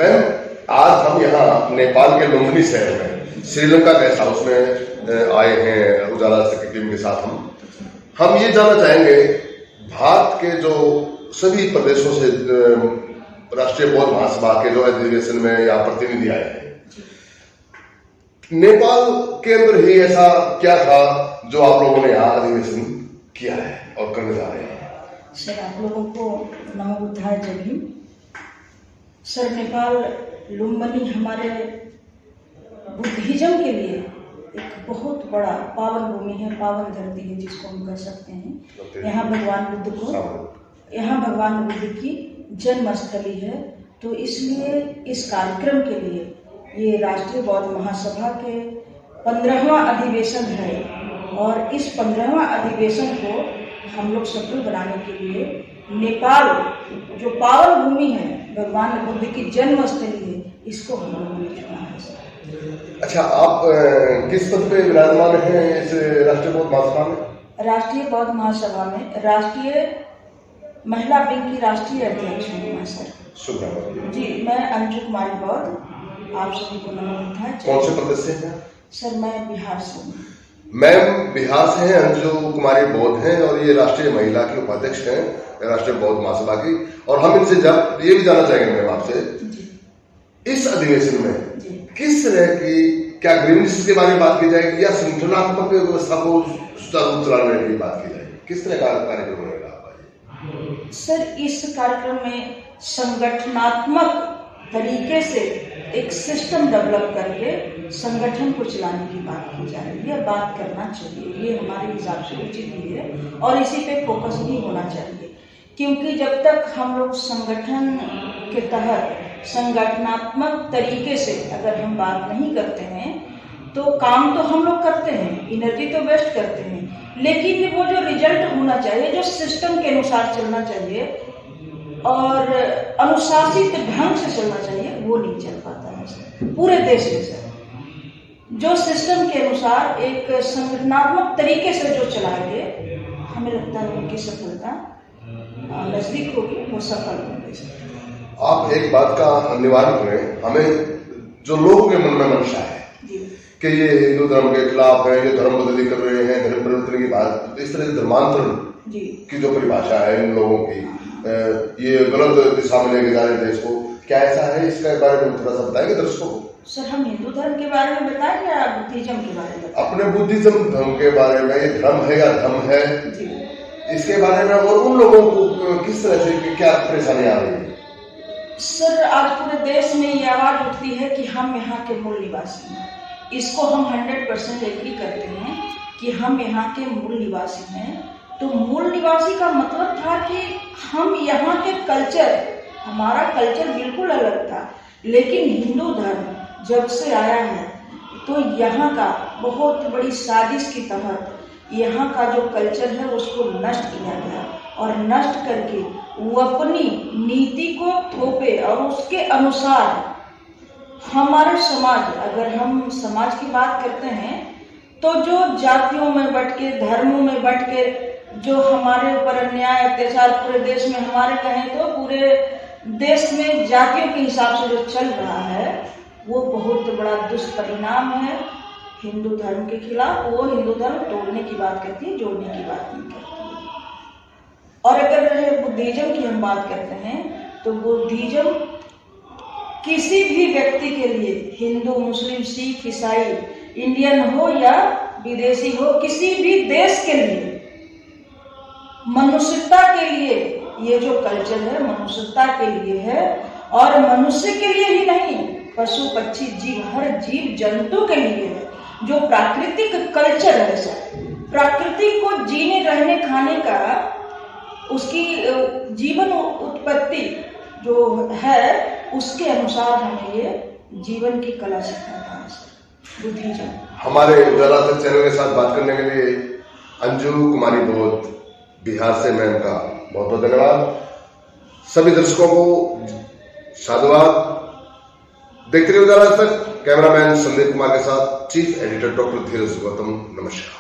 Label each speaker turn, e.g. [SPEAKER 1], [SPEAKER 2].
[SPEAKER 1] Ma'am, आज हम यहाँ नेपाल के लुम्बिनी शहर में श्रीलंका गेस्ट हाउस में आए हैं उजाला की टीम के साथ। हम ये जानना चाहेंगे, भारत के जो सभी प्रदेशों से राष्ट्रीय बौद्ध महासभा के जो अधिवेशन में या प्रतिनिधि आए हैं, नेपाल के अंदर ही ऐसा क्या था जो आप लोगों ने यहाँ अधिवेशन किया है और करने जा रहे हैं?
[SPEAKER 2] सर, आप लोगों को नमो बुद्धाय, जय भीम। सर, नेपाल लुम्बिनी हमारे बुद्धिज्म के लिए एक बहुत बड़ा पावन भूमि है, पावन धरती है जिसको हम कह सकते हैं। यहाँ भगवान बुद्ध की जन्मस्थली है। तो इसलिए इस कार्यक्रम के लिए ये राष्ट्रीय बौद्ध महासभा के 15वां अधिवेशन है और इस 15वां अधिवेशन को हम लोग सफल बनाने के लिए नेपाल जो पावन भूमि है, भगवान बुद्ध की जन्मस्थली है, इसको हम लोगों ने चुना है।
[SPEAKER 1] अच्छा, आप किस पद पे विराजमान हैं इस राष्ट्रीय बौद्ध महासभा में?
[SPEAKER 2] राष्ट्रीय बौद्ध महासभा में राष्ट्रीय महिला विंग की राष्ट्रीय अध्यक्ष हूँ मैं सर।
[SPEAKER 1] शुभ
[SPEAKER 2] जी, मैं अंजू कुमारी बौद्ध, आप सभी को नमस्कार।
[SPEAKER 1] कौन से प्रदेश से हैं?
[SPEAKER 2] सर, मैं बिहार से हूँ।
[SPEAKER 1] मैम बिहार से हैं, अंजू कुमारी बौद्ध हैं और ये राष्ट्रीय महिला की उपाध्यक्ष हैं राष्ट्रीय बौद्ध महासभा की। और हम इनसे जब ये भी जानना चाहेंगे मैम आपसे, इस अधिवेशन में किस तरह की क्या ग्रीवेंसेस के बारे में बात की जाएगी या संगठनात्मक व्यवस्था को सुचारू चलाने की बात की जाएगी? किस तरह का कार्यक्रम रहेगा आपका?
[SPEAKER 2] सर, इस कार्यक्रम में संगठनात्मक तरीके से एक सिस्टम डेवलप करके संगठन को चलाने की बात की जा रही है। बात करना चाहिए, ये हमारे हिसाब से उचित भी है और इसी पे फोकस भी होना चाहिए, क्योंकि जब तक हम लोग संगठन के तहत संगठनात्मक तरीके से अगर हम बात नहीं करते हैं तो काम तो हम लोग करते हैं, एनर्जी तो वेस्ट करते हैं, लेकिन वो जो रिजल्ट होना चाहिए, जो सिस्टम के अनुसार चलना चाहिए और अनुशासित ढंग से चलना चाहिए, वो नहीं चल पाता है पूरे देश में सर। जो सिस्टम के अनुसार एक संगठनात्मक तरीके से जो चलाएंगे, हमें लगता है उनकी सफलता नजदीक होगी, वो सफल होंगे।
[SPEAKER 1] आप एक बात का निवारण करें, हमें जो लोगों के मन में मंशा है कि ये हिंदू धर्म के खिलाफ है, ये धर्म बदली कर रहे हैं, धर्म परिवर्तन की बात, इस तरह से धर्मांतरण की जो परिभाषा है इन लोगों की, ये गलत दिशा में लेके जा रहे देश को, क्या ऐसा है? इसके बारे में थोड़ा सा बताएंगे दर्शकों को।
[SPEAKER 2] सर, हम हिंदू धर्म के बारे में बताएं या बुद्धिज्म के बारे में?
[SPEAKER 1] अपने बुद्धिज्म धर्म के बारे में, ये धर्म है या धर्म है, इसके बारे में, और उन लोगों को किस तरह से क्या परेशानी आ रही है?
[SPEAKER 2] सर, आज पूरे देश में ये आवाज उठती है कि हम यहाँ के मूल निवासी हैं। इसको हम 100% एग्री करते हैं कि हम यहाँ के मूल निवासी हैं। तो मूल निवासी का मतलब था कि हम यहाँ के कल्चर, हमारा कल्चर बिल्कुल अलग था, लेकिन हिंदू धर्म जब से आया है तो यहाँ का बहुत बड़ी साजिश के तहत यहाँ का जो कल्चर है उसको नष्ट किया गया और नष्ट करके वो अपनी नीति को थोपे और उसके अनुसार हमारे समाज, अगर हम समाज की बात करते हैं तो जो जातियों में बट के, धर्मों में बट के जो हमारे ऊपर अन्याय अत्याचार पूरे देश में, हमारे कहें तो पूरे देश में जातियों के हिसाब से जो चल रहा है, वो बहुत बड़ा दुष्परिणाम है हिंदू धर्म के खिलाफ। वो हिंदू धर्म तोड़ने की बात करती है, जोड़ने की बात नहीं करती है। और अगर बुद्धिज्म की हम बात करते हैं तो बुद्धिज्म किसी भी व्यक्ति के लिए, हिंदू, मुस्लिम, सिख, ईसाई, इंडियन हो या विदेशी हो, किसी भी देश के लिए, मनुष्यता के लिए ये जो कल्चर है मनुष्यता के लिए है और मनुष्य के लिए ही नहीं, पशु पक्षी जीव, हर जीव जंतु के लिए है। जो प्राकृतिक कल्चर है सर, प्रकृति को जीने रहने खाने का, उसकी जीवन उत्पत्ति जो है उसके अनुसार हमें ये जीवन की कला सिखाता है सर बुद्धिज्म।
[SPEAKER 1] हमारे उजाला चैनल के साथ बात करने के लिए अंजू कुमारी बौद्ध बिहार से, मैम का बहुत बहुत धन्यवाद। सभी दर्शकों को साधुवाद। देखते रहिए उजाला तक। कैमरामैन संदीप कुमार के साथ चीफ एडिटर डॉक्टर धीरज गौतम, नमस्कार।